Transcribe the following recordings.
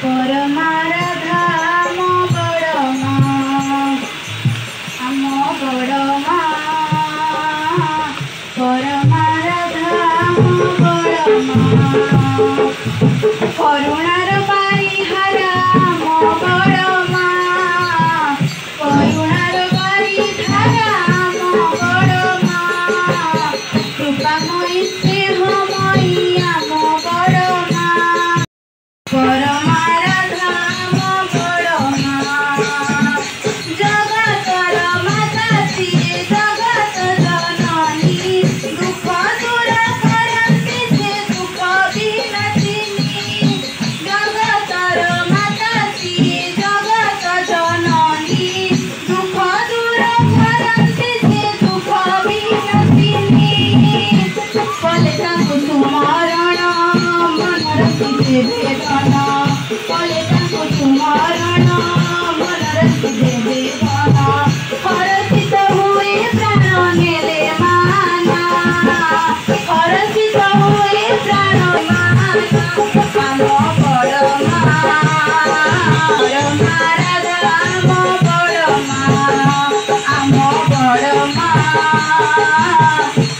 परमाराधा आम बड़ माँ आम बड़ माँ परमाराधा आम बड़ माँ करुणार बारिहारा आम बड़ माँ करुणार बारिधारा आम बड़ माँ कृपामयी स्नेहमयी आम बड़ माँ परमाराधा आम बड़ माँ जगतर माता सिए जगत जननी दुख दूर करन्ति से दुख विनाशिनी जगतर माता सिए जगत जननी दुख दूर करन्ति से दुख विनाशिनी कले तांकु सुमरण मन रखिते वेदना कले तांकु सुमरण मन रखिते वेदना हरषित हुए प्राण नेले माना हरषित हुए प्राण माना आम बड़ माँ परमाराधा आम बड़ माँ आम बड़ माँ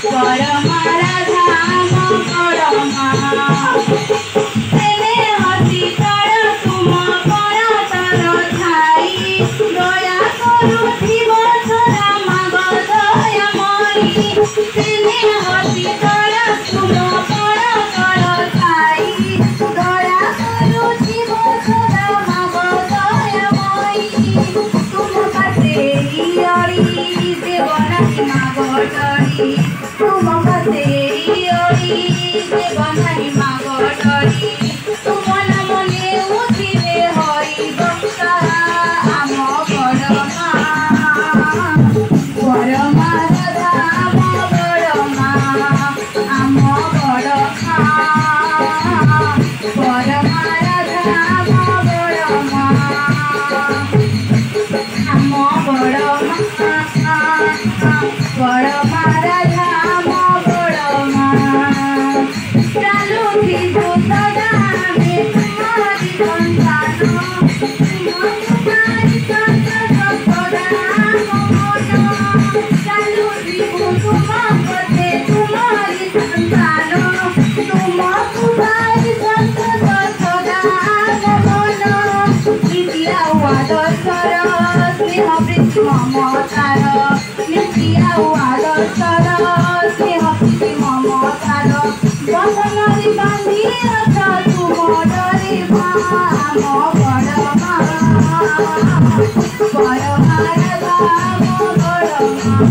परमाराधा आम बड़ माँ तेने हसी तर तुम कण तर ठाई दया करुथिब छोरा माग दयामयी तेने हसी तर तुम कण तर ठाई दया करुथिब छोरा माग दयामयी तुम पातेरी अड़ी देवनानी माग डरी तुम पातेरी अड़ी देवनानी माग डरी तुम नाम नेउथिबे हरि भक्ता आम बड़ माँ परमाराधा आम बड़ माँ आम बड़ माँ परमाराधा आम बड़ माँ आम बड़ माँ परमाराधा आम बड़ माँ चालुथि सदा आमे तुम्हारी संतान तुम्हारी संत सदा मन चालुथि तुम पते तुम्हारी संतान तुम्हारी संत सदा मन नित्या आदर्शर स्नेह प्रीति ममतार नित्या आदर्शर स्नेह प्रीति ममतार बसनरी बांधी रख तुम डरे माँ आम बड़ माँ परमाराधा आम बड़ माँ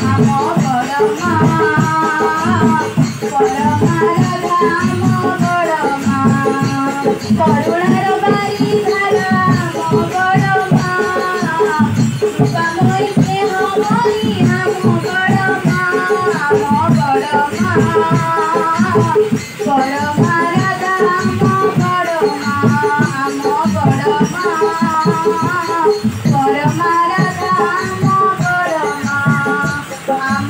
आम बड़ माँ परमाराधा आम बड़ माँ करुणार बारिधारा आम बड़ माँ कृपामयी स्नेहमयी आम बड़ माँ आम बड़ माँ परमाराधा आम बड़ माँ आम बड़ माँ परमाराधा आम बड़ माँ आम